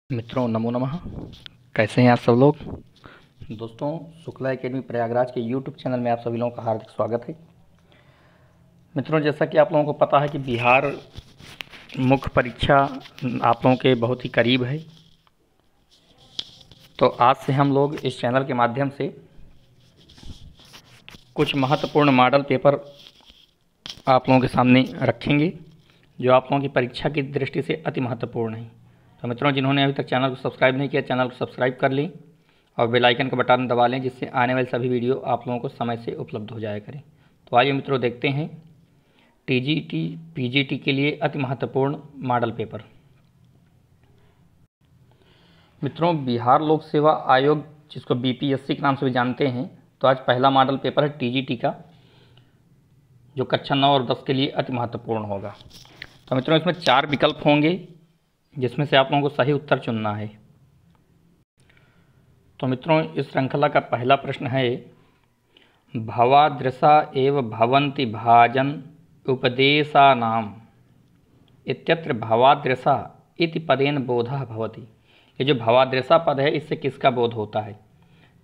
मित्रों नमो नमः। कैसे हैं आप सब लोग। दोस्तों शुक्ला एकेडमी प्रयागराज के यूट्यूब चैनल में आप सभी लोगों का हार्दिक स्वागत है। मित्रों जैसा कि आप लोगों को पता है कि बिहार मुख्य परीक्षा आप लोगों के बहुत ही करीब है, तो आज से हम लोग इस चैनल के माध्यम से कुछ महत्वपूर्ण मॉडल पेपर आप लोगों के सामने रखेंगे जो आप लोगों की परीक्षा की दृष्टि से अति महत्वपूर्ण है। तो मित्रों जिन्होंने अभी तक चैनल को सब्सक्राइब नहीं किया, चैनल को सब्सक्राइब कर लें और बेल आइकन का बटन दबा लें, जिससे आने वाली सभी वीडियो आप लोगों को समय से उपलब्ध हो जाया करें। तो आइए मित्रों देखते हैं टीजीटी पीजीटी के लिए अति महत्वपूर्ण मॉडल पेपर। मित्रों बिहार लोक सेवा आयोग, जिसको बीपीएससी के नाम से भी जानते हैं, तो आज पहला मॉडल पेपर है टीजीटी का, जो कक्षा 9 और 10 के लिए अति महत्वपूर्ण होगा। तो मित्रों इसमें 4 विकल्प होंगे, जिसमें से आप लोगों को सही उत्तर चुनना है। तो मित्रों इस श्रृंखला का पहला प्रश्न है, भवादृशा एव भवन्ति भाजन उपदेशानाम इत्यत्र भवादृशा इति पदेन बोधः भवति। ये जो भवादृशा पद है, इससे किसका बोध होता है।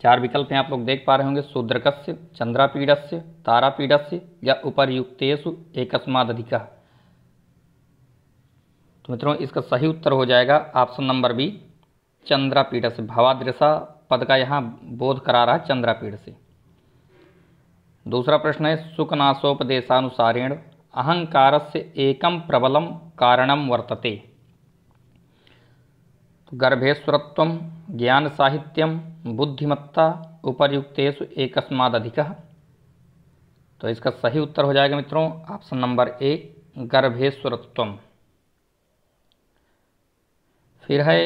4 विकल्प हैं, आप लोग देख पा रहे होंगे, शूद्रकस्य, चंद्रापीडस्य, तारापीडस्य या उपर्युक्तेषु एकस्मादधिकः। तो मित्रों इसका सही उत्तर हो जाएगा ऑप्शन नंबर बी, चंद्रापीड़ से। भवादृशा पद का यहाँ बोध करा रहा है चंद्रापीड़ से। दूसरा प्रश्न है, सुखनाशोपदेशानुसारेण अहंकारस्य एकम प्रबलम कारणम वर्तते। तो गर्भेश्वरत्वम, ज्ञान साहित्यम, बुद्धिमत्ता, उपर्युक्तेषु एकस्मादधिकः। तो इसका सही उत्तर हो जाएगा मित्रों ऑप्शन नंबर ए, गर्भेश्वरत्वम। फिर है,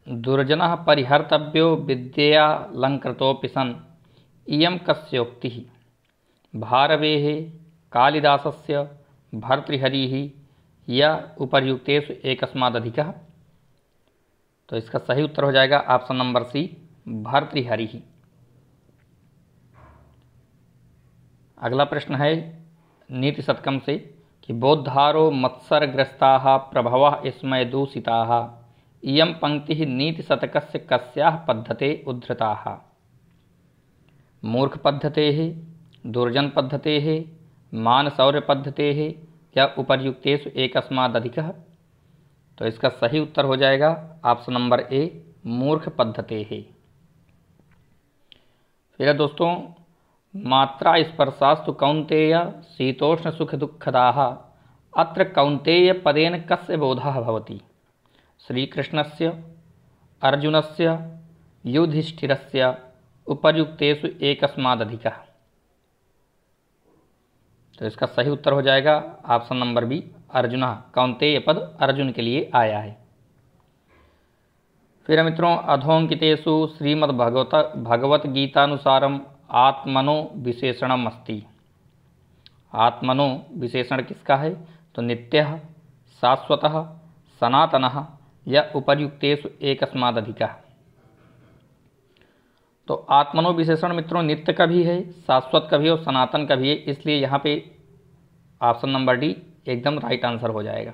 दुर्जनः परिहर्तव्यो विद्ययालंकृतोऽपि सन् इयं कस्योक्तिः। भारवेः, कालिदासस्य, भर्तृहरिः या उपर्युक्तेषु एकस्मादधिकः। तो इसका सही उत्तर हो जाएगा ऑप्शन नंबर सी, भर्तृहरिः। अगला प्रश्न है नीति शतकम से कि बोद्धारो मत्सरग्रस्ताः प्रभवः स्मय दूषिताः इयं पंक्तिः नीतिशतकस्य कस्याः पद्धतेः उद्धृताः। मूर्ख पद्धतेः, दुर्जन पद्धतेः, मानशौर्य पद्धतेः या उपर्युक्तेषु एकस्मादधिकः। तो इसका सही उत्तर हो जाएगा ऑप्शन नंबर ए, मूर्ख पद्धतेः। फिर दोस्तों, मात्रा स्पर्शास्तु कौन्तेय शीतोष्ण सुख दुःखदाः अत्र कौन्तेय पदेन कस्य बोधः भवति। श्रीकृष्णस्य, अर्जुनस्य, युधिष्ठिरस्य, उपर्युक्तेषु एकस्मादधिकः। तो इसका सही उत्तर हो जाएगा ऑप्शन नंबर बी, अर्जुन। कौन्तेय पद अर्जुन के लिए आया है। फिर मित्रों, अधोंकितेषु श्रीमद्भगवत गीतानुसारम आत्मनो विशेषणम अस्ति। आत्मनो विशेषण किसका है, तो नित्यः, शाश्वतः, सनातनः या उपर्युक्तेषु एकस्मादधिकः। तो आत्मनो विशेषण मित्रों नित्य का भी है, शाश्वत का भी और सनातन का भी है, इसलिए यहाँ पे ऑप्शन नंबर डी एकदम राइट आंसर हो जाएगा।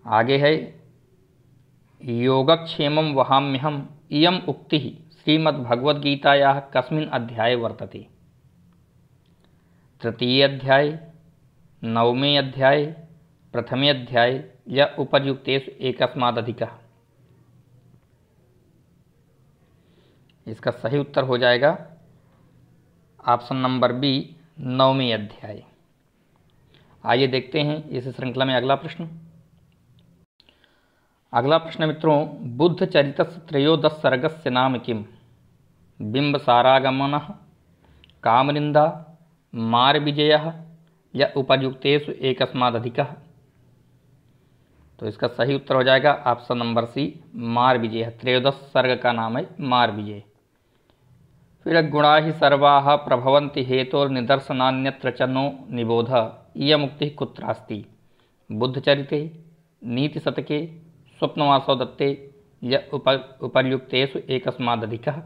आगे है, योगक्षेमं वहाम्यहम् इयम् उक्तिः श्रीमद्भगवद्गीतायाः कस्मिन् अध्याये वर्तते। तृतीय अध्याय, नवमे अध्याय, प्रथमे अध्याय या उपर्युक्तेषु एकस्मादधिकः। इसका सही उत्तर हो जाएगा ऑप्शन नंबर बी, नवमे अध्याय। आइए देखते हैं इस श्रृंखला में अगला प्रश्न। अगला प्रश्न मित्रों, बुद्ध चरितस्य त्रयोदश सर्गस्य नाम किम। बिंबसारागमनः, कामनिंदा, मारविजयः या उपर्युक्तेषु एकस्मादधिकः। तो इसका सही उत्तर हो जाएगा ऑप्शन नंबर सी, मारविजय। त्रयोदश सर्ग का नाम है मारविजय। फिर गुणा ही सर्वाः प्रभवन्ति हेतोर्निदर्शनान्यत्र च नो निबोध इयमुक्तिः कुत्रास्ति। बुद्धचरिते, नीतिशतके, स्वप्नवासो दत्ते या उपर्युक्तेषु एकस्मादधिकः।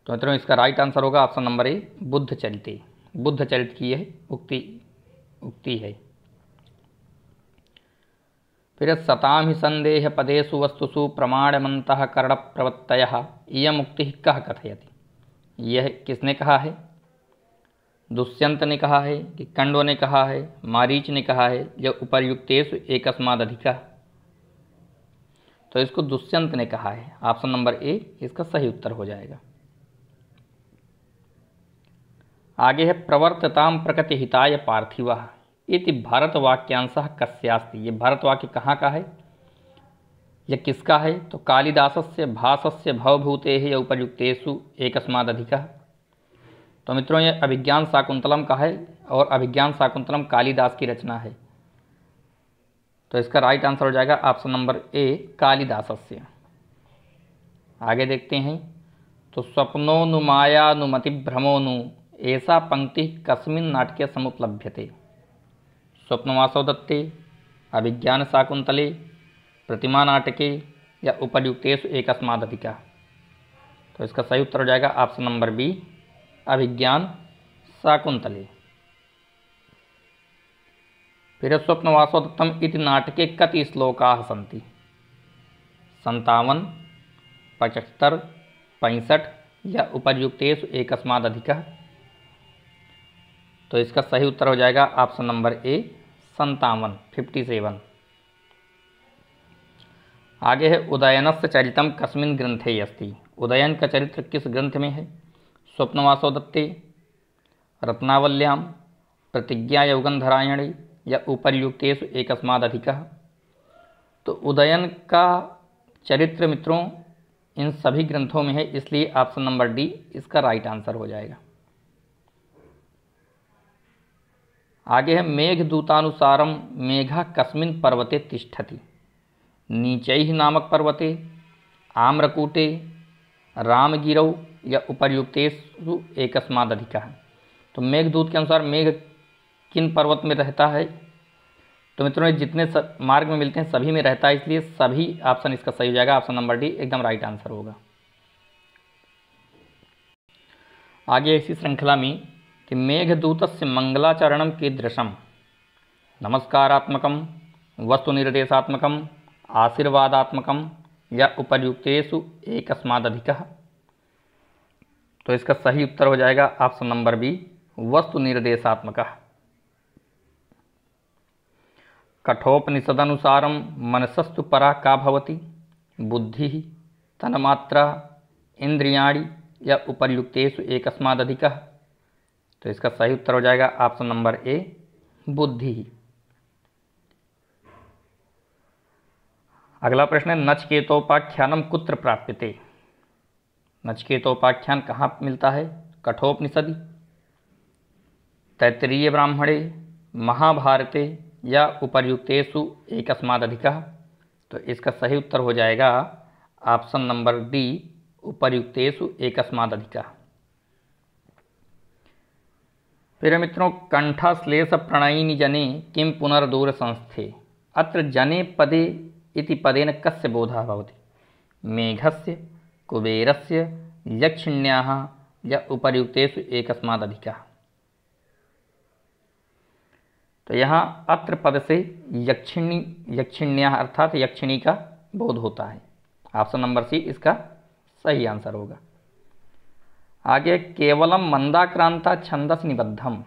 तो मित्रों इसका राइट आंसर होगा ऑप्शन नंबर ए, बुद्धचरिते। बुद्धचरित की यह उक्ति है। फिर सताम ही संदेह पदेषु वस्तुषु प्रमाणमन्तः कर्ण प्रवृत्तयः इयम् उक्तिः कः कथयति। यह किसने कहा है? दुष्यंत ने कहा है कि कंडो ने कहा है, मारीच ने कहा है, या उपर्युक्तेषु एकस्मादधिकः। तो इसको दुष्यंत ने कहा है। ऑप्शन नंबर ए इसका सही उत्तर हो जाएगा। आगे है प्रवर्तताम प्रकृति हिताय पार्थिवः इति भारत वाक्यांशः कस्यास्ति। ये भारत वाक्य कहाँ का है, यह किसका है? तो कालिदासस्य भासस्य भवभूतेः या उपर्युक्तेषु एकस्मादधिकः। तो मित्रों ये अभिज्ञान शाकुंतलम का है और अभिज्ञान शाकुंतलम कालिदास की रचना है। तो इसका राइट आंसर हो जाएगा ऑप्शन नंबर ए कालिदासस्य। आगे देखते हैं। तो स्वप्नोनुमायानुमति भ्रमोनु ऐसा पंक्ति कस्मिन् नाट्ये समुपलभ्यते। स्वप्नवासव दत्ते, अभिज्ञान शाकुंतले, प्रतिमा नाटके या उपर्युक्तेषु एकस्मादधिकः। तो इसका सही उत्तर हो जाएगा ऑप्शन नंबर बी अभिज्ञान शाकुंतले। फिर स्वप्नवासव दत्तम इति नाटके कति श्लोकाः सन्ति। 57, 75, 65 या उपर्युक्तेषु एकस्मादधिकः। तो इसका सही उत्तर हो जाएगा ऑप्शन नंबर ए 57, 57। आगे है उदयनस्य चरितम कस्मिन् ग्रंथे अस्ति। उदयन का चरित्र किस ग्रंथ में है? स्वप्नवासव दत्ते, रत्नावल्याम, प्रतिज्ञा यौगंधरायणे या उपर्युक्तेषु एकस्मादधिकः। तो उदयन का चरित्र मित्रों इन सभी ग्रंथों में है, इसलिए ऑप्शन नंबर डी इसका राइट आंसर हो जाएगा। आगे है मेघदूतानुसारम मेघा कस्मिन् पर्वते तिष्ठति। नीचैः नामक पर्वते, आम्रकूटे, रामगिरौ या उपर्युक्तेषु एकस्मादधिकः। तो मेघदूत के अनुसार मेघ किन पर्वत में रहता है? तो मित्रों जितने मार्ग में मिलते हैं सभी में रहता है, इसलिए सभी ऑप्शन इसका सही हो जाएगा। ऑप्शन नंबर डी एकदम राइट आंसर होगा। आगे इसी श्रृंखला में कि मेघदूतस्य मंगलाचरणम कीदृशम। नमस्कारात्मकम, वस्तुनिर्देशात्मकम, आशीर्वादात्मकम या उपर्युक्तेषु एकस्मादधिकः। तो इसका सही उत्तर हो जाएगा ऑप्शन नंबर बी वस्तु निर्देशात्मकः। कठोपनिषदनुसारम मनसस्तु परा का भवति। बुद्धिः, तन्मात्रा, इंद्रियाणि या उपर्युक्तेषु एकस्मादधिकः। तो इसका सही उत्तर हो जाएगा ऑप्शन नंबर ए बुद्धि। अगला प्रश्न है नचिकेतोपाख्यानम कुत्र प्राप्यते। नचिकेतोपाख्यान कहाँ मिलता है? कठोपनिषदि, तैत्तिरीय ब्राह्मणे, महाभारते या उपर्युक्तेषु एकस्मादधिकः। तो इसका सही उत्तर हो जाएगा ऑप्शन नंबर डी उपर्युक्तेषु एकस्मादधिकः। फिर मित्रों कंठाश्लेष प्रणयिनी जने किं पुनर्दूर संस्थे। अत्र जने पदे इति पदेन कस्य बोधः भवति। मेघस्य, कुबेरस्य, यक्षिण्याः या उपर्युक्तेषु एकस्मादधिकः। तो यहाँ अत्र पद से यक्षिण्याः अर्थात यक्षिणी का बोध होता है। ऑप्शन नंबर सी इसका सही आंसर होगा। आगे केवलम मंदाक्रांता छंदस निबद्धम।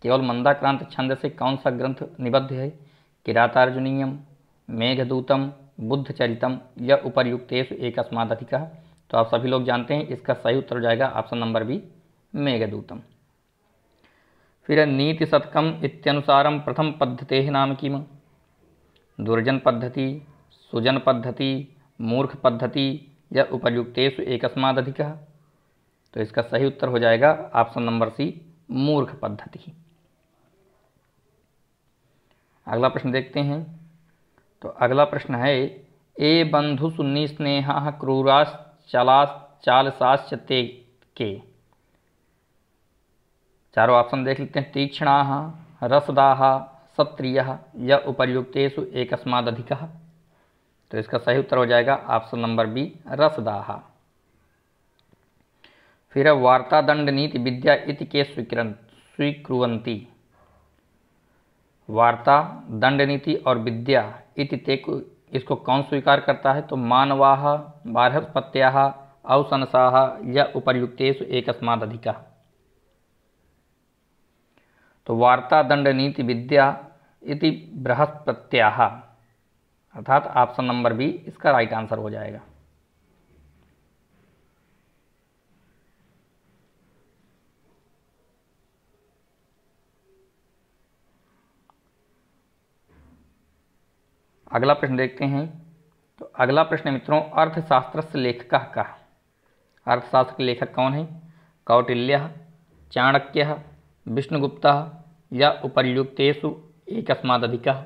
केवल मंदाक्रांत छंद से कौन सा ग्रंथ निबद्ध है? किरातार्जुनीयम, मेघदूतम, बुद्धचरितम या उपर्युक्तेषु एकस्मादधिकः। तो आप सभी लोग जानते हैं इसका सही उत्तर हो जाएगा ऑप्शन नंबर बी मेघदूतम। फिर नीति शतकम इत्यनुसारम प्रथम पद्धतेः नाम किम। दुर्जन पद्धति, सुजन पद्धति, मूर्ख पद्धति या उपर्युक्तेषु एकस्मादधिकः। तो इसका सही उत्तर हो जाएगा ऑप्शन नंबर सी मूर्ख पद्धति। अगला प्रश्न देखते हैं। तो अगला प्रश्न है ए बंधुषु निस्नेहाः क्रूराश्चालाश्चालसाश्च ते के। चारों ऑप्शन देख लेते हैं। तीक्ष्णाः, रसदाः, सत्रियः या उपर्युक्तेषु एकस्मादधिकः। तो इसका सही उत्तर हो जाएगा ऑप्शन नंबर बी रसदाः। फिर वार्ता दंड नीति विद्या इति के स्वीकुर्वन्ति। वार्ता, दंड नीति और विद्या इति ते इसको कौन स्वीकार करता है? तो मानवाः बृहस्पत्याः अवसनसाः या उपर्युक्तेषु एकस्माद् अधिकः। तो वार्ता दंड नीति विद्या इति बृहस्पत्याः, अर्थात ऑप्शन नंबर बी इसका राइट आंसर हो जाएगा। अगला प्रश्न देखते हैं। तो अगला प्रश्न मित्रों, अर्थशास्त्र से लेखकः कः? अर्थशास्त्र के लेखक कौन है? कौटिल्यः, चाणक्यः, विष्णुगुप्तः या उपर्युक्तेषु एकस्माद् अधिकः।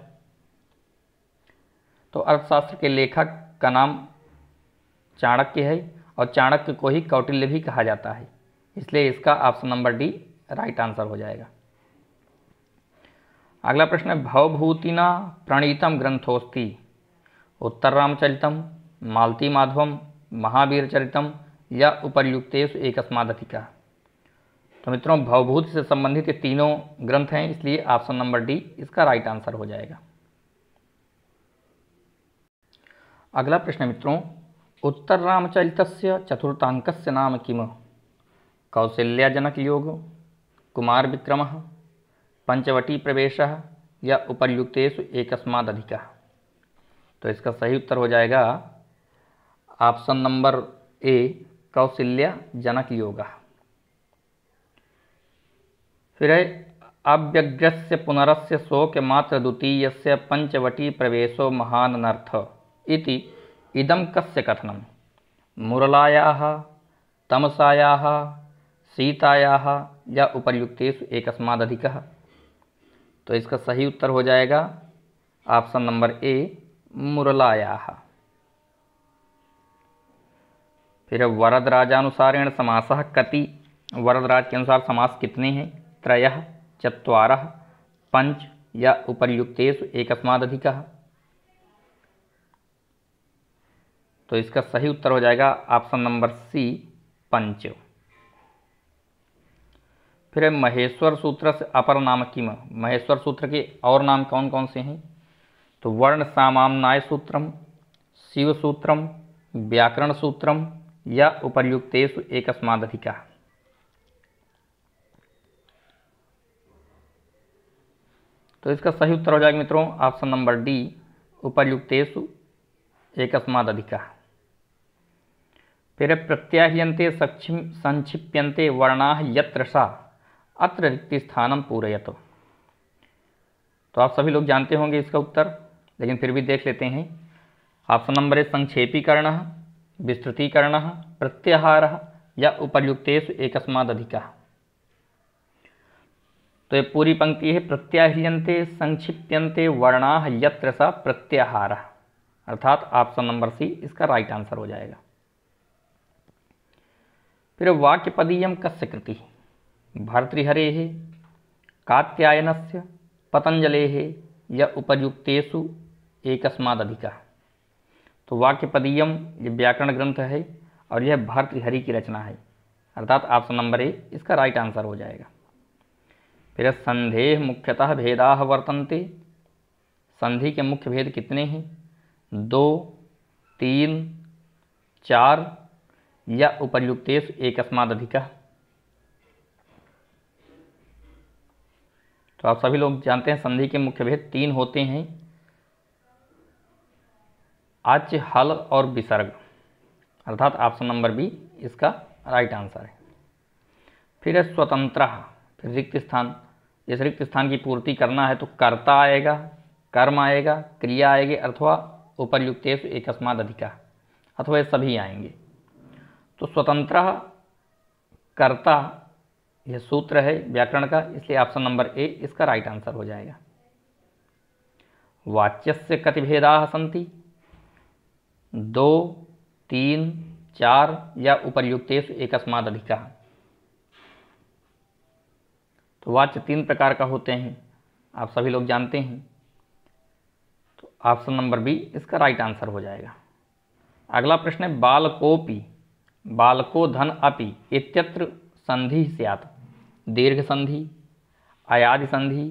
तो अर्थशास्त्र के लेखक का नाम चाणक्य है और चाणक्य को ही कौटिल्य भी कहा जाता है, इसलिए इसका option number D right answer हो जाएगा। अगला प्रश्न है, भवभूतिना प्रणीतम ग्रंथोस्ति उत्तररामचरितम, मालती माधवम, महावीर चरितम या उपर्युक्तेषु एकस्माद् अधिकः। तो मित्रों भवभूति से संबंधित ये तीनों ग्रंथ हैं, इसलिए ऑप्शन नंबर डी इसका राइट आंसर हो जाएगा। अगला प्रश्न मित्रों, उत्तररामचरितस्य चतुर्थांकस्य नाम किम? कौसल्याजनकयोग, कुमार विक्रमः, पंचवटी प्रवेशः या उपर्युक्तेषु एकस्माद् अधिकः। तो इसका सही उत्तर हो जाएगा ऑप्शन नंबर ए, कौसल्याजनकयोगः। फिर है, अव्यग्रस्य पुनरस्य शोकमात्र द्वितीयस्य पंचवटी प्रवेशो महाननर्थ इति इदं कस्य कथनम्? मुरलायाः, तमसायाः, सीतायाः या उपर्युक्तेषु एकस्माद् अधिकः। तो इसका सही उत्तर हो जाएगा ऑप्शन नंबर ए, मुरलायाः। फिर वरदराजानुसारेण समासः कति? वरदराज के अनुसार समास कितने हैं? त्रयः, चत्वारः, पंच या उपर्युक्तेषु एकस्माद् अधिकः। तो इसका सही उत्तर हो जाएगा ऑप्शन नंबर सी, पंच। फिर महेश्वर सूत्र से अपर नाम किम? महेश्वर सूत्र के और नाम कौन कौन से हैं? तो वर्ण सामान्याय सूत्रम, शिव सूत्रम, व्याकरण सूत्रम या उपर्युक्तेषु एकस्माद् अधिकः। तो इसका सही उत्तर हो जाएगा मित्रों ऑप्शन नंबर डी, उपर्युक्तेषु एकस्माद् अधिकः। फिर प्रत्याह्यन्ते संक्षिप्यन्ते वर्णाः यत्र सा अत्र रिक्तस्थानं पूरयतु। तो आप सभी लोग जानते होंगे इसका उत्तर, लेकिन फिर भी देख लेते हैं। ऑप्शन नंबर ए, संक्षेपीकरणः, विस्तृतीकरणः, प्रत्याहारः या उपर्युक्तेषु एकस्माद् अधिकः। तो ये पूरी पंक्ति है, प्रत्याह्यन्ते संक्षिप्यन्ते वर्णाः यत्र सा प्रत्याहारः, अर्थात ऑप्शन नंबर सी इसका राइट आंसर हो जाएगा। फिर वाक्यपदीयम कस्य कृतिः? भर्तृहरेः, कात्यायनस्य, पतंजलेः या उपर्युक्तेषु एकस्माद् अधिकः। तो वाक्यपदीयम ये व्याकरण ग्रंथ है और यह भर्तृहरि की रचना है, अर्थात ऑप्शन नंबर ए इसका राइट आंसर हो जाएगा। फिर संधेः मुख्यतः भेदाः वर्तन्ते, संधि के मुख्य भेद कितने हैं? 2, 3, 4 या उपर्युक्तेषु एकस्माद् अधिकः। तो आप सभी लोग जानते हैं संधि के मुख्य भेद 3 होते हैं, अच, हल और विसर्ग, अर्थात ऑप्शन नंबर बी इसका राइट आंसर है। फिर है स्वतंत्र, फिर रिक्त स्थान, इस रिक्त स्थान की पूर्ति करना है तो कर्ता आएगा, कर्म आएगा, क्रिया आएगी अथवा उपर्युक्तेषु एकस्माद् अधिकः, अथवा ये सभी आएंगे। तो स्वतंत्र कर्ता यह सूत्र है व्याकरण का, इसलिए ऑप्शन नंबर ए इसका राइट आंसर हो जाएगा। वाच्यस्य कति भेदाः सन्ति? 2, 3, 4 या उपर्युक्तेषु एकस्माद् अधिकः। तो वाच्य 3 प्रकार का होते हैं, आप सभी लोग जानते हैं। तो ऑप्शन नंबर बी इसका राइट आंसर हो जाएगा। अगला प्रश्न है, बालकोपि बालको धन अपि इत्यत्र संधि स्यात्? दीर्घ संधि, अयादि संधि,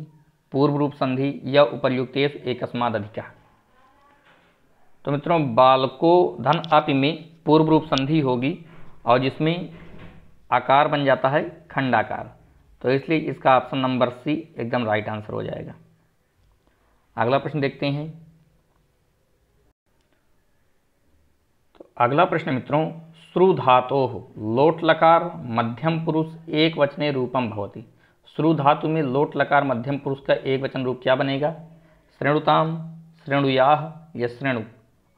पूर्व रूप संधि या उपर्युक्तेषु एकस्माद् अधिकः। तो मित्रों बालको धन अपि में पूर्व रूप संधि होगी और जिसमें आकार बन जाता है खंडाकार, तो इसलिए इसका ऑप्शन नंबर सी एकदम राइट आंसर हो जाएगा। अगला प्रश्न देखते हैं। तो अगला प्रश्न मित्रों, श्रु धातोः लोट लकार मध्यम पुरुष एक वचने रूपम भवति। श्रु धातु में लोट लकार मध्यम पुरुष का एक वचन रूप क्या बनेगा? श्रेणुताम, श्रेणुयाः या श्रेणु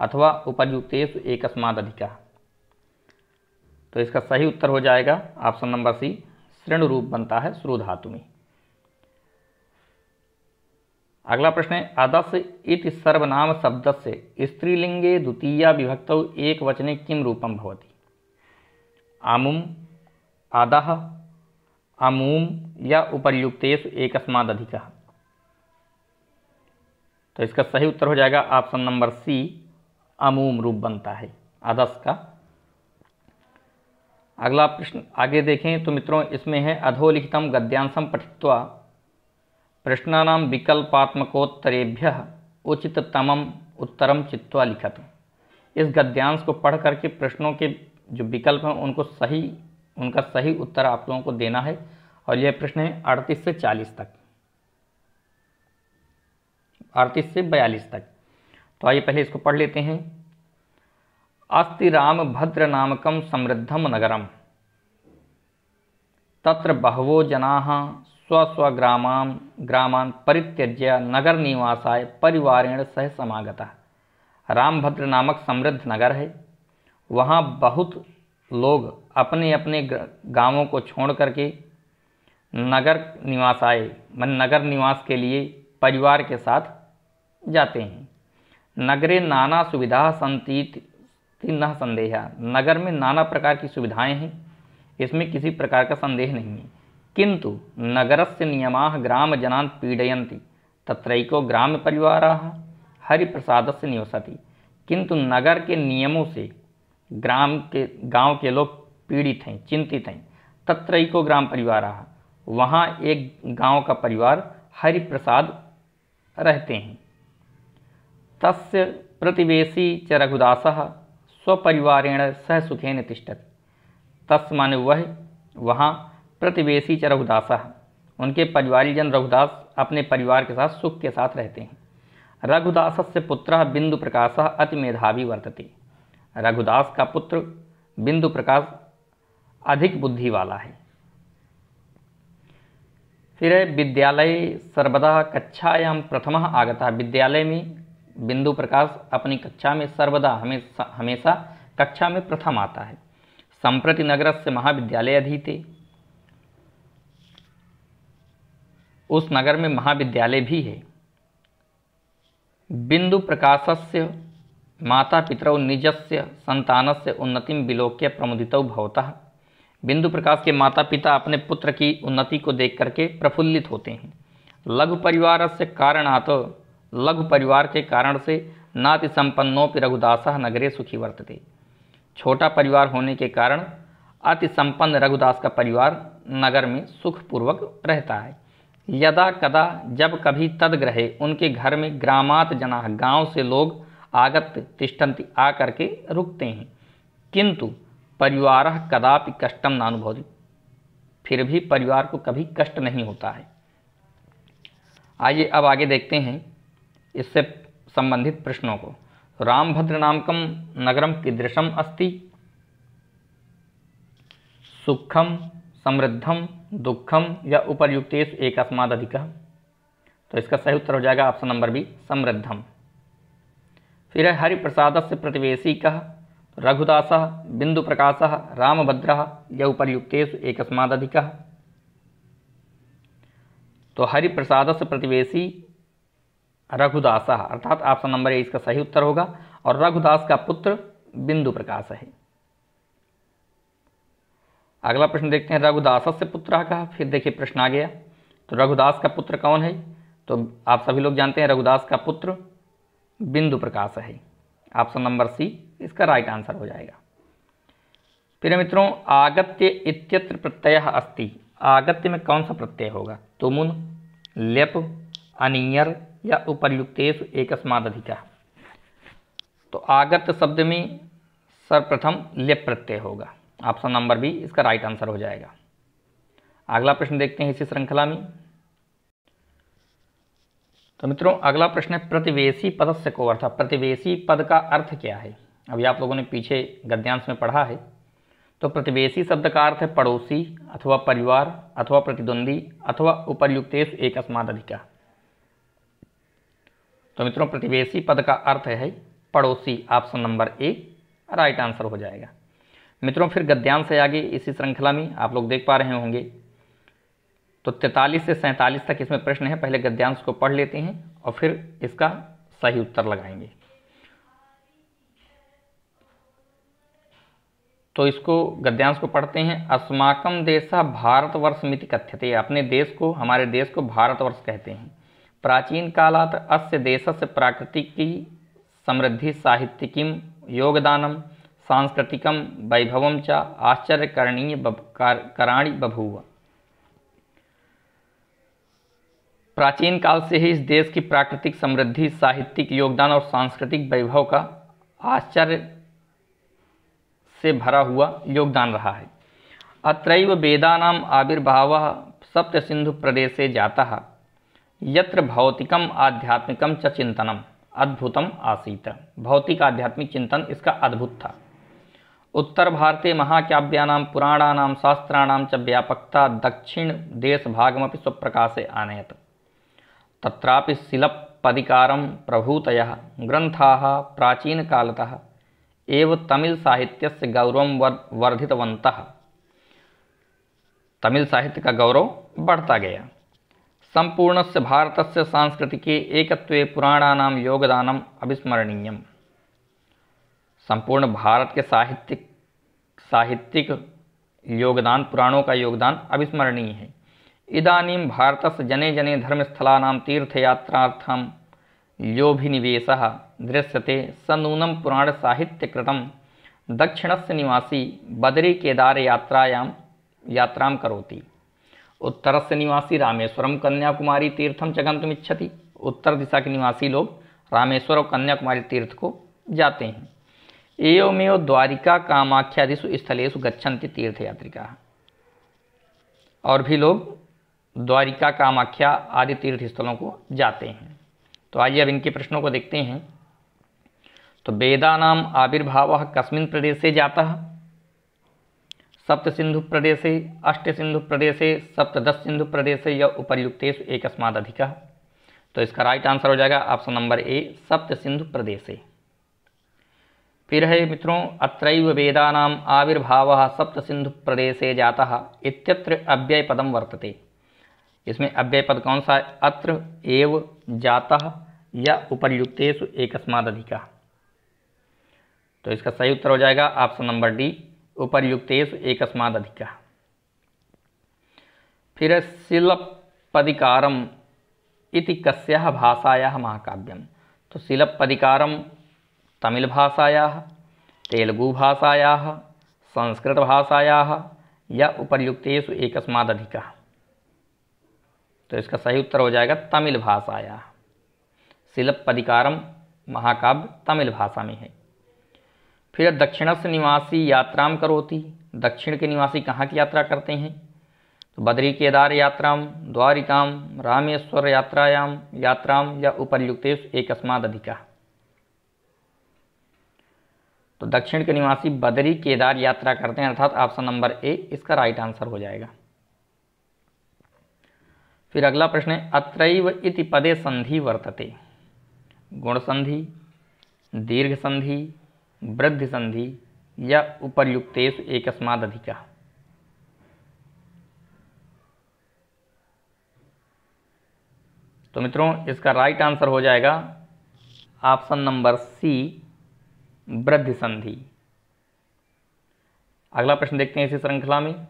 अथवा उपयुक्तेषु एकस्माद् अधिकः। तो इसका सही उत्तर हो जाएगा ऑप्शन नंबर सी, श्रेणु रूप बनता है श्रु धातु में। अगला प्रश्न है, अदस इति सर्वनाम शब्दस्य स्त्रीलिंगे द्वितीया विभक्तौ एक वचने किम रूपम भवति? आमुम, अदः, अमूम या उपर्युक्तेषु एकस्माद् अधिकः। तो इसका सही उत्तर हो जाएगा ऑप्शन नंबर सी, अमूम रूप बनता है अदस का। अगला प्रश्न आगे देखें तो मित्रों इसमें है, अधोलिखितम गद्यांशम पठित्वा प्रश्नानां विकल्पात्मकोत्तरेभ्यः उचिततमम उत्तरम चित्वा लिखत। इस गद्यांश को पढ़ करके प्रश्नों के जो विकल्प हैं उनका सही उत्तर आप लोगों को देना है। और यह प्रश्न है 38 से 40 तक, 38 से 42 तक। तो आइए पहले इसको पढ़ लेते हैं। अस्ति राम भद्र नामकम समृद्धम नगरम तत्र बहवो जनाः ग्रामान् परित्यज्य नगर निवासाय परिवारेण सह समागतः। रामभद्र नामक समृद्ध नगर है, वहाँ बहुत लोग अपने अपने गांवों को छोड़ करके नगर निवास आए, नगर निवास के लिए परिवार के साथ जाते हैं। नगरे नाना सुविधा संतीति न संदेह। नगर में नाना प्रकार की सुविधाएं हैं, इसमें किसी प्रकार का संदेह नहीं है। किंतु नगरस्य नियमाः ग्राम जनान् पीडयन्ति तत्रैको ग्राम परिवाराः हरिप्रसादस्य निवसति। किंतु नगर के नियमों से गांव के लोग पीड़ित हैं, चिंतित हैं। तत्रैको ग्राम परिवाराः, वहाँ एक गांव का परिवार हरिप्रसाद रहते हैं। तस्य प्रतिवेशी च रघुदासः स्वपरिवारेण सह सुखेन तिष्ठति। तस् माने वह, वहाँ प्रतिवेशी च रघुदासः, उनके परिवारीजन रघुदास अपने परिवार के साथ सुख के साथ रहते हैं। रघुदासस्य पुत्रः बिंदु प्रकाशः अति मेधावी वर्तते। रघुदास का पुत्र बिंदु प्रकाश अधिक बुद्धि वाला है। फिर विद्यालय सर्वदा कक्षायां प्रथमः आगतः। विद्यालय में बिंदु प्रकाश अपनी कक्षा में सर्वदा हमेशा कक्षा में प्रथम आता है। संप्रति नगरस्य महाविद्यालय अधीते, उस नगर में महाविद्यालय भी है। बिंदु प्रकाशस्य माता पितरौ निजस्य संतानस्य उन्नतिं विलोक्य प्रमुदितौ भवतः। बिंदु प्रकाश के माता पिता अपने पुत्र की उन्नति को देख करके प्रफुल्लित होते हैं। लघु परिवारस्य कारणात्, लघु परिवार के कारण से नाति संपन्नोपि रघुदासः नगरे सुखी वर्तते। छोटा परिवार होने के कारण अति संपन्न रघुदास का परिवार नगर में सुखपूर्वक रहता है। यदा कदा, जब कभी, तदग्रहे, उनके घर में ग्रामात् जनाः, गांव से लोग आगत तिष्ठन्ति, आ करके रुकते हैं। किंतु परिवारः कदापि कष्टम नानुभवति, फिर भी परिवार को कभी कष्ट नहीं होता है। आइए अब आगे देखते हैं इससे संबंधित प्रश्नों को। रामभद्र नामकम नगरम कीदृशम अस्ति? सुखम, समृद्धम, दुखम या उपर्युक्तेषु एकस्माद् अधिकः। तो इसका सही उत्तर हो जाएगा ऑप्शन नंबर बी, समृद्धम। फिर है हरिप्रसादस्य प्रतिवेशी कः? रघुदासः, बिंदु प्रकाशः, रामभद्रः या उपर्युक्तेषु एकस्माद् अधिकः। तो हरिप्रसादस्य प्रतिवेशी रघुदासः, अर्थात ऑप्शन नंबर ए इसका सही उत्तर होगा। और रघुदास का पुत्र बिंदु प्रकाश है। अगला प्रश्न देखते हैं, रघुदासस्य पुत्रः कः? फिर देखिए प्रश्न आ गया। तो रघुदास का पुत्र कौन है? तो आप सभी लोग जानते हैं रघुदास का पुत्र बिंदु प्रकाश है। ऑप्शन नंबर सी इसका राइट आंसर हो जाएगा। फिर मित्रों, आगत्य इत्यत्र प्रत्ययः अस्ति। आगत्य में कौन सा प्रत्यय होगा? तुमुन, ल्यप, अनियर या उपर्युक्तेषु एकस्माद् अधिकः। तो आगत शब्द में सर्वप्रथम लेप प्रत्यय होगा। ऑप्शन नंबर बी इसका राइट आंसर हो जाएगा। अगला प्रश्न देखते हैं इसी श्रृंखला में। तो मित्रों अगला प्रश्न है प्रतिवेशी पदस्य को अर्थ। प्रतिवेशी पद का अर्थ क्या है? अभी आप लोगों ने पीछे गद्यांश में पढ़ा है। तो प्रतिवेशी शब्द का अर्थ है पड़ोसी अथवा परिवार अथवा प्रतिद्वंदी अथवा उपर्युक्तेषु एकस्माद् अधिकः। तो मित्रों प्रतिवेशी पद का अर्थ है पड़ोसी। Option number A right answer हो जाएगा। मित्रों फिर गद्यांश से आगे इसी श्रृंखला में आप लोग देख पा रहे होंगे। तो 43 से 47 तक इसमें प्रश्न है। पहले गद्यांश को पढ़ लेते हैं और फिर इसका सही उत्तर लगाएंगे। तो इसको गद्यांश को पढ़ते हैं। अस्माकं देशः भारतवर्षमिति कथ्यते। अपने देश को, हमारे देश को भारतवर्ष कहते हैं। प्राचीन कालात् अस्य देशस्य प्राकृतिकी समृद्धि साहित्यिकीं योगदानं सांस्कृतिकं वैभवं च आश्चर्यकराणि बभूव। प्राचीन काल से ही इस देश की प्राकृतिक समृद्धि, साहित्यिक योगदान और सांस्कृतिक वैभव का आश्चर्य से भरा हुआ योगदान रहा है। अत्रैव वेदानाम् आविर्भावः सप्त सिंधु प्रदेशे जातः यत्र भौतिकम आध्यात्मिकम च चिंतनम अद्भुतम आसीत। भौतिक आध्यात्मिक चिंतन इसका अद्भुत था। उत्तर भारते महाकाव्यानां पुराणानां शास्त्राणां च व्यापकता दक्षिण देश भागमपि स्वप्रकाशे आनयत। तत्रापि शिलप्पदिकारं प्रभूतयः ग्रन्थाः प्राचीनकालतः एव तमिल साहित्यस्य गौरवं वर्धितवन्तः। तमिल साहित्य का गौरव बढ़ता गया। संपूर्णस्य भारतस्य सांस्कृतिके एकत्वे पुराणानां योगदानम् अविस्मरणीयम्। संपूर्ण भारत के साहित्यिक योगदान, पुराणों का योगदान अविस्मरणीय है। इदानीं भारतस्य जने जने धर्मस्थलानां तीर्थयात्रार्थं योऽभिनिवेशः दृश्यते स नूनं पुराणसाहित्यकृतं दक्षिणस्य निवासी बदरी केदार यात्रां करोति। उत्तरस्य निवासी रामेश्वरम कन्याकुमारी तीर्थम च गन्तुमिच्छति। उत्तर दिशा के निवासी लोग रामेश्वर और कन्याकुमारी तीर्थ को जाते हैं। एवमेव द्वारिका कामाख्यादिषु स्थलेषु गच्छन्ति तीर्थयात्रिकाः। और भी लोग द्वारिका, कामाख्या आदि तीर्थ स्थलों को जाते हैं। तो आइए अब इनके प्रश्नों को देखते हैं। तो वेदानाम् आविर्भावः कस्मिन् प्रदेशे जातः? सप्त सिंधु प्रदेशे, अष्ट सिंधु प्रदेशे, सप्तदश सिंधु प्रदेशे या उपर्युक्तेषु एकस्माद् अधिकः। तो इसका राइट आंसर हो जाएगा ऑप्शन नंबर ए सप्त सिंधु प्रदेशे। फिर है मित्रों अत्रैव वेदानाम् आविर्भावः सप्त सिंधु प्रदेशे जातः इत्यत्र अव्यय पदम वर्तते। इसमें अव्यय पद कौन सा है? अत्र, एव, जातः या उपर्युक्तेषु एकस्माद् अधिकः। तो इसका सही उत्तर हो जाएगा ऑप्शन नंबर डी उपर्युक्तेषु एकस्माद् अधिकः। फिर शिलप्पदिकारम् इति कस्याः भाषायाः महाकाव्यम्। तो शिलप्पदिकारम् तमिल भाषायाः, तेलुगु भाषायाः, संस्कृत भाषायाः या उपर्युक्तेषु एकस्माद् अधिकः। तो इसका सही उत्तर हो जाएगा तमिल भाषायाः। शिलप्पदिकारम् महाकाव्य तमिल भाषा में है। फिर दक्षिणस्य निवासी यात्राम करोति। दक्षिण के निवासी कहाँ की यात्रा करते हैं? तो बद्री केदार यात्राम, द्वारिकाम, रामेश्वर यात्राम या उपर्युक्तेषु एकस्माद् अधिकः। तो दक्षिण के निवासी बद्री केदार यात्रा करते हैं, अर्थात ऑप्शन नंबर ए इसका राइट आंसर हो जाएगा। फिर अगला प्रश्न है अत्रैव इति पदे संधि वर्तते। गुण संधि, दीर्घ संधि, वृद्धि संधि या उपर्युक्तेषु एकस्माद् अधिकः। तो मित्रों इसका राइट आंसर हो जाएगा ऑप्शन नंबर सी वृद्धि संधि। अगला प्रश्न देखते हैं इसी श्रृंखला में।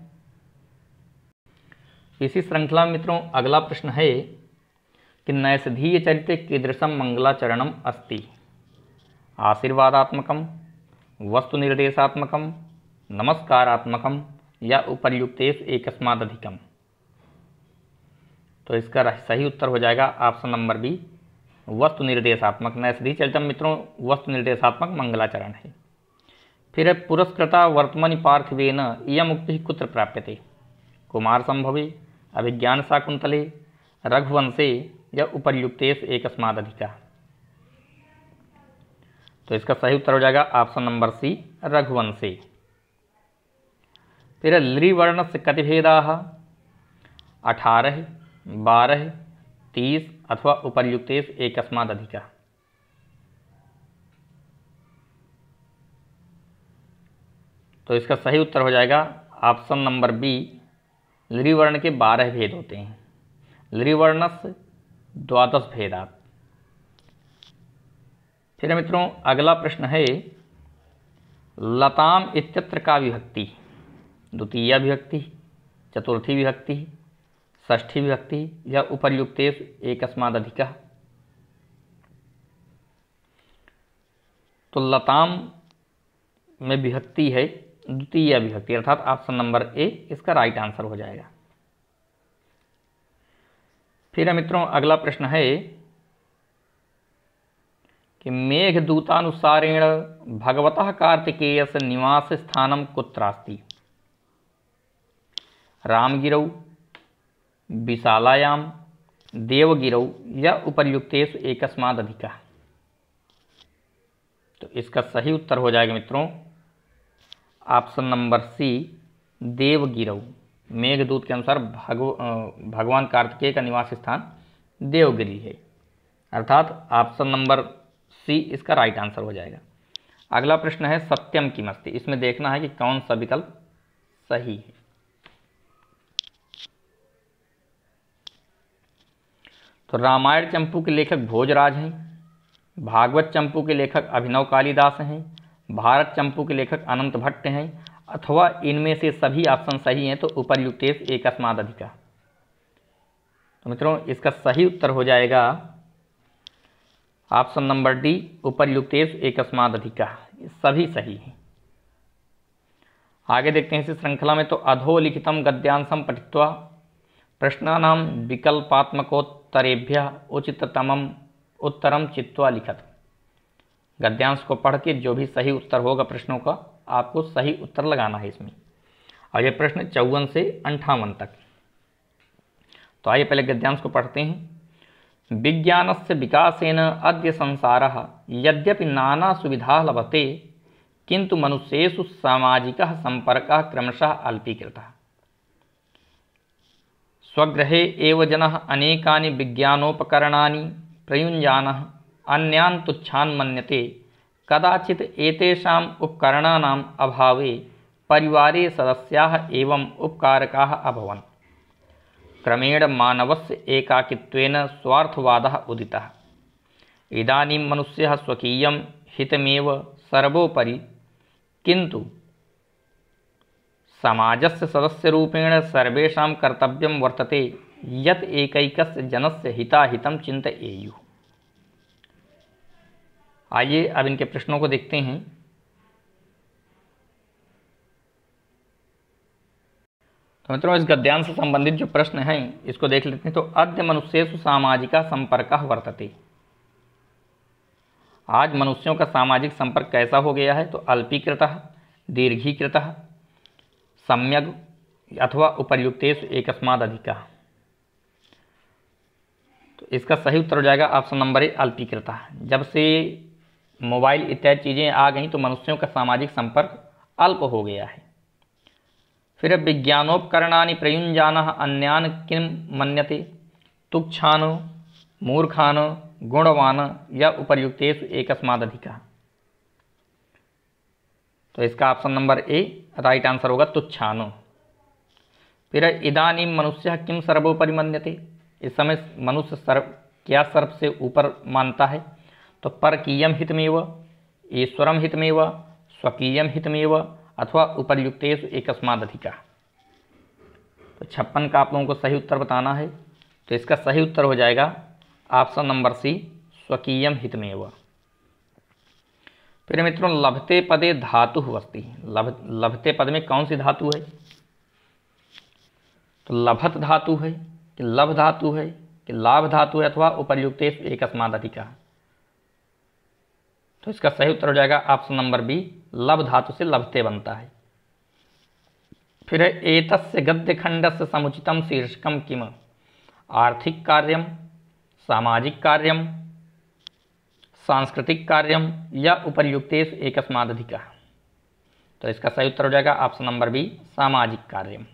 इसी श्रृंखला में मित्रों अगला प्रश्न है कि नैषधीय चरित्रे कीदृशं मंगलाचरणम् अस्ति? आशीर्वादात्मकं, वस्तु निर्देशात्मकं, नमस्कारात्मकं या उपर्युक्तेषु एकस्माद् अधिकम्। तो इसका सही उत्तर हो जाएगा ऑप्शन नंबर बी वस्तु निर्देशात्मक नैषधि चरितम मित्रों वस्तु निर्देशात्मक मंगलाचरण है। फिर है पुरस्कृता वर्तमनि पार्थिवेन इयम उक्ति कुत्र प्राप्यते? कुमार संभवे, अभिज्ञान शाकुंतले, रघुवंशे या उपर्युक्तेष एकस्मादधिका। तो इसका सही उत्तर हो जाएगा ऑप्शन नंबर सी रघुवंशे। फिर लृवर्ण से कति भेदाः? 18, 12, 30 अथवा उपर्युक्तेष एकस्मादधिका। तो इसका सही उत्तर हो जाएगा ऑप्शन नंबर बी लृवर्ण के 12 भेद होते हैं। लृवर्णस्य 12 भेदात्। फिर मित्रों अगला प्रश्न है लताम इत्यत्र का विभक्ति? द्वितीया विभक्ति, चतुर्थी विभक्ति, षष्ठी विभक्ति या उपर्युक्तेषु एकस्मादधिका। तो लताम में विभक्ति है द्वितीय विभक्ति अर्थात ऑप्शन नंबर ए इसका राइट आंसर हो जाएगा। फिर मित्रों अगला प्रश्न है कि मेघदूतानुसारेण भगवतः कार्तिकेयस्य निवास स्थानम कुत्रास्ति? रामगिरौ, विशालायां, देवगिरौ या उपर्युक्तेषु एकस्मादधिका। तो इसका सही उत्तर हो जाएगा मित्रों ऑप्शन नंबर सी देवगिरौ। मेघदूत के अनुसार भगवान कार्तिकेय का निवास स्थान देवगिरी है अर्थात ऑप्शन नंबर सी इसका राइट आंसर हो जाएगा। अगला प्रश्न है सत्यम किमस्ति? इसमें देखना है कि कौन सा विकल्प सही है। तो रामायण चंपू के लेखक भोजराज हैं, भागवत चंपू के लेखक अभिनव कालिदास हैं, भारत चंपू के लेखक अनंत भट्ट हैं अथवा इनमें से सभी ऑप्शन सही हैं तो उपर्युक्तेषु एकस्मादधिका। तो मित्रों इसका सही उत्तर हो जाएगा ऑप्शन नंबर डी उपर्युक्तेषु एकस्मादधिका। सभी सही हैं। आगे देखते हैं इस श्रृंखला में। तो अधोलिखितम गद्यांशम पठित्वा प्रश्नानां विकल्पात्मकोत्तरेभ्यः उचिततमम उत्तरम चित्वा लिखत। गद्यांश को पढ़ के जो भी सही उत्तर होगा प्रश्नों का आपको सही उत्तर लगाना है इसमें। और ये प्रश्न 54 से 58 तक। तो आइए पहले गद्यांश को पढ़ते हैं। विज्ञानस्य विकासेन अद्य संसारः यद्यपि नाना सुविधा लभते किंतु मनुष्येषु सामाजिकः संपर्कः क्रमशः अल्पीकृतः। स्वगृहे एव जनः अनेकानि विज्ञानोपकरणानि प्रयुञ्जानः अन्यान् तुच्छान् मन्यते। कदाचित् एतेषाम् उपकरणानाम् अभावे परिवारे सदस्याः एवं उपकारकाः अभवन्। क्रमेण मानवस्य एकाकित्वेन स्वार्थवादः उदितः। इदानीं मनुष्यः स्वकीयं हितमेव सर्वोपरि किन्तु समाजस्य सदस्यरूपेण सर्वेषां कर्तव्यं वर्तते यत् एकैकस्य जनस्य हिताहितं चिन्तयेयुः। आइए अब इनके प्रश्नों को देखते हैं। तो मित्रों इस गद्यांश से संबंधित जो प्रश्न हैं इसको देख लेते हैं। तो अद्य मनुष्येषु सामाजिका संपर्कः वर्तते। आज मनुष्यों का सामाजिक संपर्क कैसा हो गया है? तो अल्पीकृतः, दीर्घीकृतः, सम्यग् अथवा उपर्युक्तेषु एकस्मादधिका। तो इसका सही उत्तर हो जाएगा ऑप्शन नंबर ए अल्पीकृतः। जब से मोबाइल इत्यादि चीज़ें आ गई तो मनुष्यों का सामाजिक संपर्क अल्प हो गया है। फिर विज्ञानोपकरणानि प्रयुञ्जानः अन्यान् किं मन्यते? तुच्छान्, मूर्खान्, गुणवान् या उपर्युक्तेषु एकस्मादधिका। तो इसका option number A right answer होगा तुच्छान्। फिर इदानीं मनुष्यः किं सर्वोपरि मन्यते? इस समय मनुष्य क्या सर्व से ऊपर मानता है? तो परकीयम हितमेव, ईश्वरम हितमेव, स्वकीयम हितमेव अथवा उपर्युक्तेषु एकस्मादधिका। तो 56 का आप लोगों को सही उत्तर बताना है। तो इसका सही उत्तर हो जाएगा ऑप्शन नंबर सी स्वकीयम हितमेव। फिर मित्रों लभते पदे धातु अस्ति। लभते पद में कौन सी धातु है? तो लभत धातु है कि लभ धातु है कि लाभ धातु है अथवा उपर्युक्तेषु एकस्माद् अधिकः। तो इसका सही उत्तर हो जाएगा ऑप्शन नंबर बी, लब धातु से लभते बनता है। फिर है एतस्य गद्य खंडस्य समुचितम शीर्षकम किम, आर्थिक कार्यम, सामाजिक कार्यम, सांस्कृतिक कार्यम या उपर्युक्तेषु एकस्माद् अधिकः। तो इसका सही उत्तर हो जाएगा ऑप्शन नंबर बी, सामाजिक कार्यम।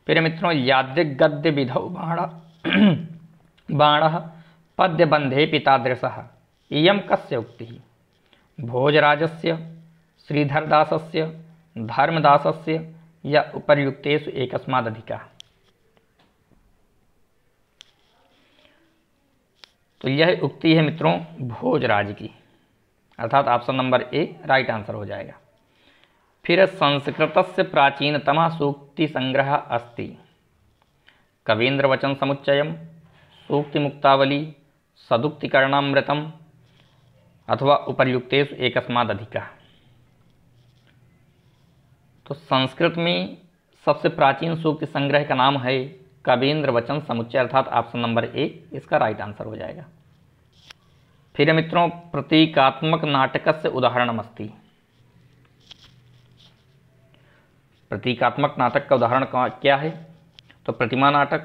फिर मित्रों यादृक् गद्य विधौ बाणः पद्य बंधे पितादृशः, इयं कस्य उक्तिः, भोजराजस्य, श्रीधरदासस्य, धर्मदासस्य या उपर्युक्तेषु एकस्माद् अधिकः। तो यह उक्ति है मित्रों भोजराज की, अर्थात option number A right answer हो जाएगा। फिर संस्कृतस्य प्राचीनतमः सूक्ति संग्रह अस्ति, कवीन्द्र वचन समुच्चयम, सूक्ति मुक्तावली, सदुक्तिकरणामृतम अथवा उपर्युक्तेषु एकस्माद् अधिकः। तो संस्कृत में सबसे प्राचीन सूक्ति संग्रह का नाम है कवीन्द्र वचन समुच्चय, अर्थात ऑप्शन नंबर ए इसका राइट आंसर हो जाएगा। फिर मित्रों प्रतीकात्मक नाटकस्य उदाहरणमस्ति, प्रतीकात्मक नाटक का उदाहरण क्या है, तो प्रतिमा नाटक,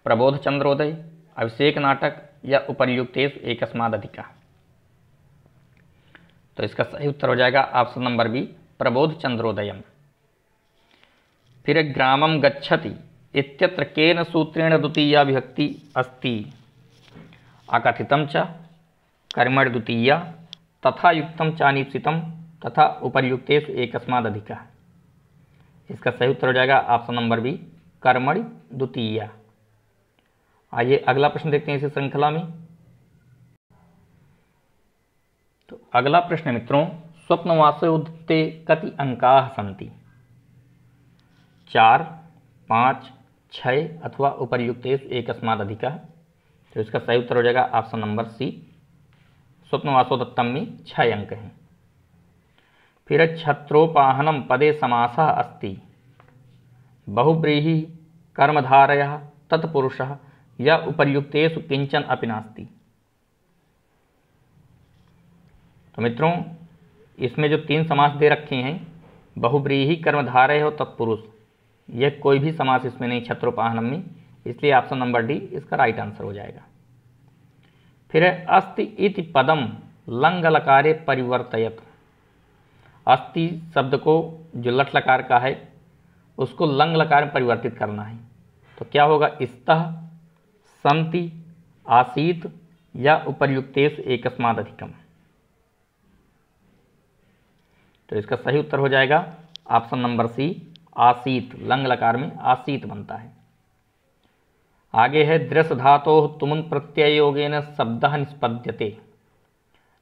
प्रबोध चंद्रोदय, अभिषेक नाटक या उपर्युक्तेषु एकस्माद् अधिकः। तो इसका सही उत्तर हो जाएगा ऑप्शन नंबर बी, प्रबोध चंद्रोदयम। फिर ग्रामं गच्छति इत्यत्र केन सूत्रेण द्वितीया विभक्ति अस्ति, अकथितं च, कर्मणि द्वितीया, तथा युक्तं चानीप्सितं तथा उपर्युक्तेषु एकस्माद् अधिकः। इसका सही उत्तर हो जाएगा ऑप्शन नंबर बी, कर्मणि द्वितीया। आइए अगला प्रश्न देखते हैं इसी श्रृंखला में। तो अगला प्रश्न मित्रों स्वप्नवासोद्धते कति अंकाः सन्ति, 4, 5, 6 अथवा उपर्युक्तेषु एकस्माद् अधिकः। तो इसका सही उत्तर हो जाएगा ऑप्शन नंबर सी, स्वप्नवासोदत्तम में 6 अंक हैं। फिर छत्रोपाहनम पदे समासः अस्ति, बहुव्रीहि कर्मधारयः तत्पुरुषः या उपर्युक्तेषु किंचन अपि नास्ति। तो मित्रों इसमें जो 3 समास दे रखे हैं, बहुव्रीहि कर्मधारय और तत्पुरुष, यह कोई भी समास इसमें नहीं छत्रोपाहनम में, इसलिए ऑप्शन नंबर डी इसका राइट आंसर हो जाएगा। फिर है अस्ति इति पदम लंग लकारे परिवर्तयत, अस्ति शब्द को जो लट लकार का है उसको लंग लकार में परिवर्तित करना है। तो क्या होगा, स्तः, सन्ति, आसीत या उपर्युक्तेषु एकस्माद् अधिकम्। तो इसका सही उत्तर हो जाएगा ऑप्शन नंबर सी, आसीत, लंग लकार में आसीत बनता है। आगे है दृश धातोः तुमुन प्रत्यय योगेन शब्दः निष्पद्यते,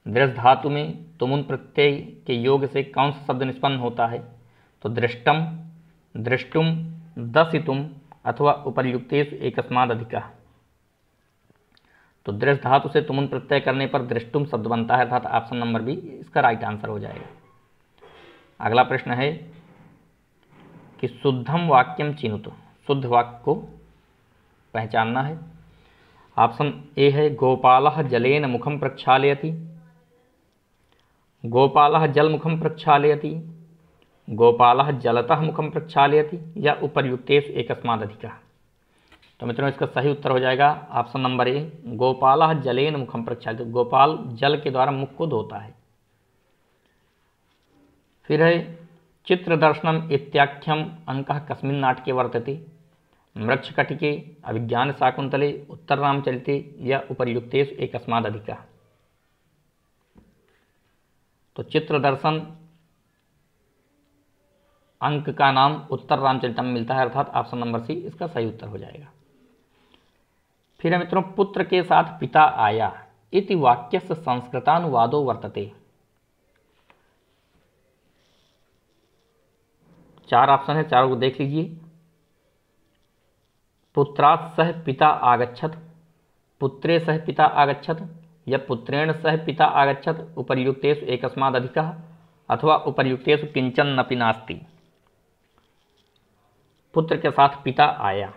दृश धातु में तुमुन प्रत्यय के योग से कौन सा शब्द निष्पन्न होता है, तो दृष्टम, दृष्टुम, दशितुम अथवा उपर्युक्तेषु एकस्माद् अधिकः। तो दृश धातु से तुमुन प्रत्यय करने पर दृष्टुम शब्द बनता है, अर्थात ऑप्शन नंबर बी इसका राइट आंसर हो जाएगा। अगला प्रश्न है कि शुद्धम वाक्यम चिनुत, शुद्ध वाक्य को पहचानना है। ऑप्शन ए है गोपालः जलेन मुखम प्रक्षालयति, गोपालः जल मुखम प्रक्षालयति, गोपालः जलतः मुखम प्रक्षालयति या उपर्युक्तेषु एकस्माद् अधिकः। तो मित्रों इसका सही उत्तर हो जाएगा ऑप्शन नंबर ए, गोपालः जलेन मुखम प्रक्षालयति, गोपाल जल के द्वारा मुख को धोता है। फिर है चित्रदर्शनम इत्याख्यम अंकः कस्मिन् नाटके वर्तते, मृच्छकटिके, अभिज्ञान शाकुंतले, उत्तररामचरिते या उपर्युक्तेषु एकस्माद् अधिकः। तो चित्रदर्शन अंक का नाम उत्तर रामचरितम में मिलता है, अर्थात ऑप्शन नंबर सी इसका सही उत्तर हो जाएगा। फिर है मित्रों पुत्र के साथ पिता आया इति वाक्यस्य संस्कृतानुवादो वर्तते। 4 ऑप्शन है, चारों को देख लीजिए। पुत्रात् सह पिता आगच्छत, पुत्रे सह पिता आगच्छत या पुत्रेण सह पिता आगच्छत, उपर्युक्तेषु एकस्माद् अधिकः अथवा उपर्युक्तेषु किंचन नपि नास्ति। पुत्र के साथ पिता आया,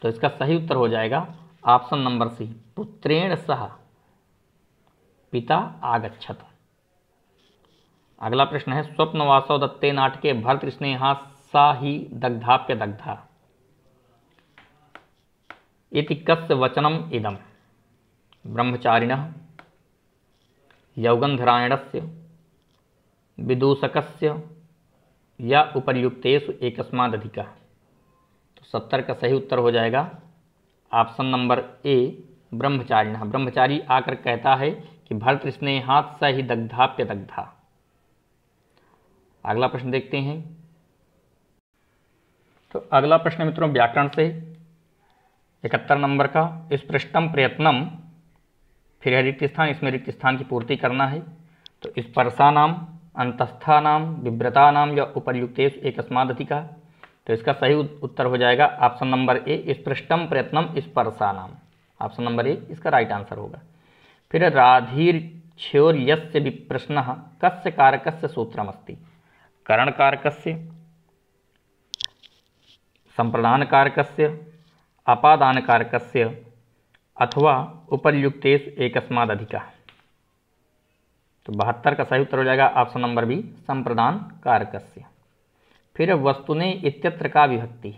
तो इसका सही उत्तर हो जाएगा ऑप्शन नंबर सी, पुत्रेण सह पिता आगच्छत। अगला प्रश्न है, स्वप्नवासव दत्ते नाटके भर्तृस्नेहा सा ही दग्धाप्य दग्धा इति कस्य वचनम इदम? ब्रह्मचारिणः, यौगन्धरायणस्य, विदूषकस्य या उपर्युक्तेषु एकस्मादधिकः? तो 70 का सही उत्तर हो जाएगा ऑप्शन नंबर ए, ब्रह्मचारिणः। ब्रह्मचारी आकर कहता है कि भर्तृस्नेहात् स ही दग्धाप्य दग्धा। अगला प्रश्न देखते हैं। तो अगला प्रश्न मित्रों व्याकरण से 71 नंबर का, इस पृष्ठम प्रयत्नम, फिर है रिक्त स्थान, इसमें रिक्त स्थान की पूर्ति करना है। तो इस परसा नाम, अंतस्था नाम, विव्रता नाम या उपर्युक्तेषु एकस्मादधिकः? तो इसका सही उत्तर हो जाएगा ऑप्शन नंबर ए, इस पृष्ठम प्रयत्नम इस परसा नाम। ऑप्शन नंबर ए इसका राइट आंसर होगा। फिर राधीर्छ्योर्यस्य विप्रश्नः कस्य कारकस्य सूत्रमस्ति? करण कारकस्य, संप्रदान कारकस्य, अपादान कारकस्य अथवा उपर्युक्तेषु एकस्मादधिकः? तो 72 का सही उत्तर हो जाएगा ऑप्शन नंबर बी, संप्रदान कारकस्य। फिर वस्तुने इत्यत्र का विभक्ति?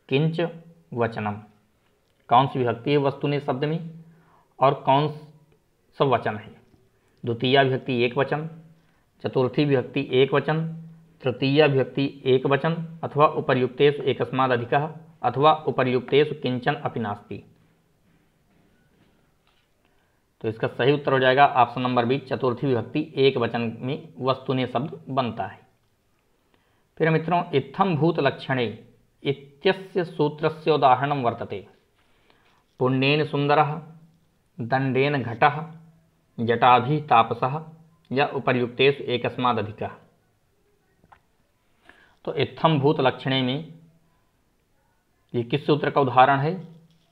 किंच वचनम। कौन सी विभक्ति है वस्तुने शब्द में और कौन सा वचन है? द्वितीया विभक्ति एक वचन, चतुर्थी विभक्ति एक वचन, तृतीया विभक्ति एक वचन, अथवा उपर्युक्तेषु एकस्मादधिकः, अथवा उपर्युक्तेषु किंचन अपि नास्ति? तो इसका सही उत्तर हो जाएगा ऑप्शन नंबर बी, चतुर्थी विभक्ति एक वचन में वस्तुने शब्द बनता है। फिर मित्रों, इत्थम भूत लक्षणे इत्यस्य सूत्रस्य उदाहरणं वर्तते? पुण्येन सुंदरः, दंडेन घटः, जटाभिः तापसः या उपर्युक्तेषु एकस्मादधिकः? तो इत्थम भूत लक्षणे में ये किस सूत्र का उदाहरण है?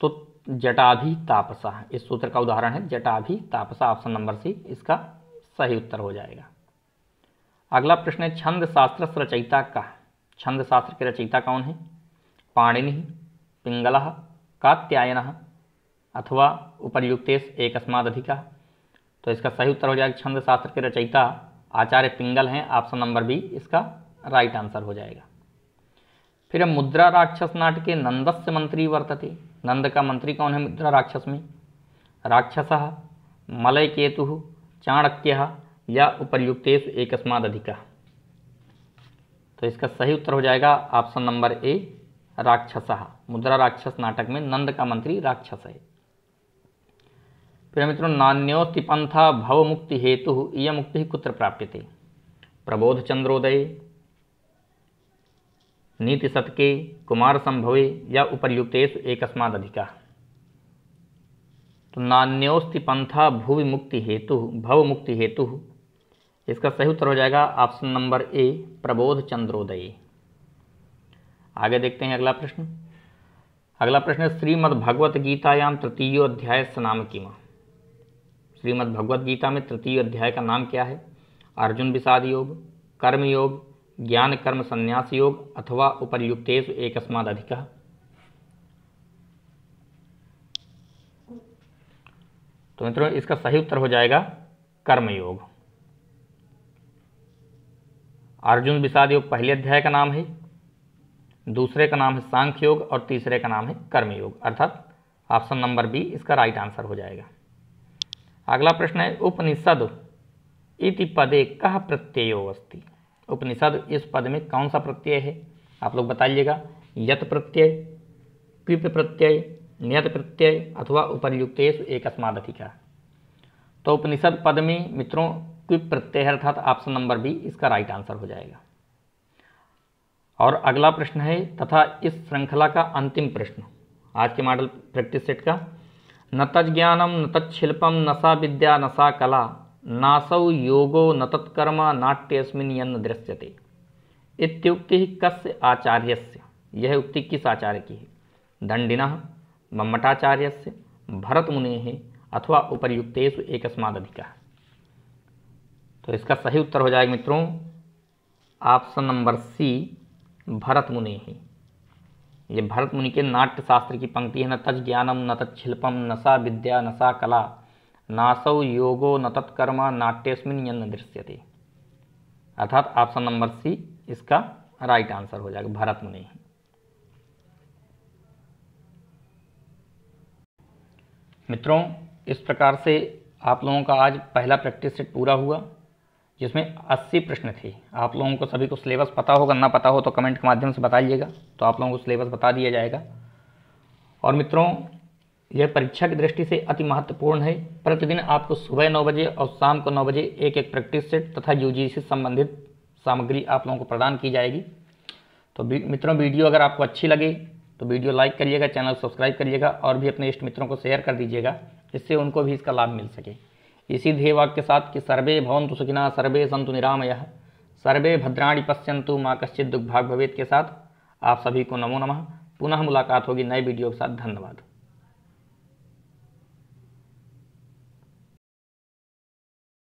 तो जटाभि तापसः, इस सूत्र का उदाहरण है जटाभि तापसः। ऑप्शन नंबर सी इसका सही उत्तर हो जाएगा। अगला प्रश्न है, छंद शास्त्र रचयिता का? छंद शास्त्र के रचयिता कौन है? पाणिनि, पिंगलः, कात्यायनः अथवा उपर्युक्तेषु एकस्मादधिकः? तो इसका सही उत्तर हो जाएगा छंद शास्त्र के रचयिता आचार्य पिंगल हैं। ऑप्शन नंबर बी इसका राइट आंसर हो जाएगा। फिर मुद्रा राक्षस नाटके नंदस्य मंत्री वर्तते? नंद का मंत्री कौन है मुद्रा राक्षस में? राक्षसः, मलयकेतुः, चाणक्यः या उपर्युक्तेषु एकस्मादधिकः? तो इसका सही उत्तर हो जाएगा ऑप्शन नंबर ए, राक्षसः। मुद्रा राक्षस नाटक में नंद का मंत्री राक्षस है। फिर मित्रों, नान्योस्ति पंथा भव मुक्ति हेतु इयं मुक्ति कुत्र प्राप्यते? प्रबोध चंद्रोदये, नीति शतके, कुमार संभवे या उपर्युक्तेषु एकस्मादधिकः? तो नान्योस्ति पंथा भुवि मुक्ति हेतु भव मुक्ति हेतु, इसका सही उत्तर हो जाएगा ऑप्शन नंबर ए, प्रबोध चंद्रोदये। आगे देखते हैं अगला प्रश्न। अगला प्रश्न है, श्रीमद्भगवत गीतायां तृतीयो अध्यायस्य नाम किम? श्रीमद्भगवत गीता में तृतीय अध्याय का नाम क्या है? अर्जुन विषाद योग, कर्म योग, ज्ञान कर्म संन्यास योग अथवा उपर्युक्तेषु एकस्मादधिकः? तो मित्रों इसका सही उत्तर हो जाएगा कर्मयोग। अर्जुन विषाद योग पहले अध्याय का नाम है, दूसरे का नाम है सांख्य योग और तीसरे का नाम है कर्मयोग, अर्थात ऑप्शन नंबर बी इसका राइट आंसर हो जाएगा। अगला प्रश्न है, उपनिषद इति पदे कः प्रत्ययो अस्ति? उपनिषद इस पद में कौन सा प्रत्यय है? आप लोग बताइएगा। यत प्रत्यय, कृप प्रत्यय, नियत प्रत्यय अथवा उपर्युक्तेषु एकस्मादधिकः? तो उपनिषद पद में मित्रों क्विप प्रत्यय है, अर्थात ऑप्शन नंबर बी इसका राइट आंसर हो जाएगा। और अगला प्रश्न है तथा इस श्रृंखला का अंतिम प्रश्न आज के मॉडल प्रैक्टिस सेट का, न तज्ज्ञानम न तत्शिल्पम न सा विद्या न सा कला नासौ योगो न तत्कर्म नाट्यस्मिन् यन्न दृश्यते इत्युक्ति कस्य आचार्यस्य? यह उक्ति किस आचार्य की है? दंडिनः, मम्मटाचार्यस्य, भरतमुनेः अथवा उपर्युक्तेषु एकस्मादधिकः? तो इसका सही उत्तर हो जाएगा मित्रों ऑप्शन नंबर सी, भरतमुनेः। ये भरत मुनि के नाट्य शास्त्र की पंक्ति है। न तज ज्ञानम न तत्शिल्पम न सा विद्या न सा कला नासौ योगो न तत्कर्म नाट्यस्मिन् यन्न दृश्यते। अर्थात ऑप्शन नंबर सी इसका राइट आंसर हो जाएगा, भरत मुनि। मित्रों, इस प्रकार से आप लोगों का आज पहला प्रैक्टिस सेट पूरा हुआ, जिसमें 80 प्रश्न थे। आप लोगों को सभी को सिलेबस पता होगा, ना पता हो तो कमेंट के माध्यम से बताइएगा, तो आप लोगों को सिलेबस बता दिया जाएगा। और मित्रों, यह परीक्षा की दृष्टि से अति महत्वपूर्ण है। प्रतिदिन आपको सुबह 9 बजे और शाम को 9 बजे एक एक प्रैक्टिस सेट तथा यूजीसी संबंधित सामग्री आप लोगों को प्रदान की जाएगी। तो मित्रों, वीडियो अगर आपको अच्छी लगे तो वीडियो लाइक करिएगा, चैनल सब्सक्राइब करिएगा और भी अपने इष्ट मित्रों को शेयर कर दीजिएगा, जिससे उनको भी इसका लाभ मिल सके। इसी ध्येय वाक्य के साथ कि सर्वे भवन्तु सुखिनः, सर्वे सन्तु निरामयः, सर्वे भद्राणि पश्यन्तु मा कश्चित् दुःखभाग् भवेत् के साथ आप सभी को नमो नमः। पुनः मुलाकात होगी नए वीडियो के साथ। धन्यवाद।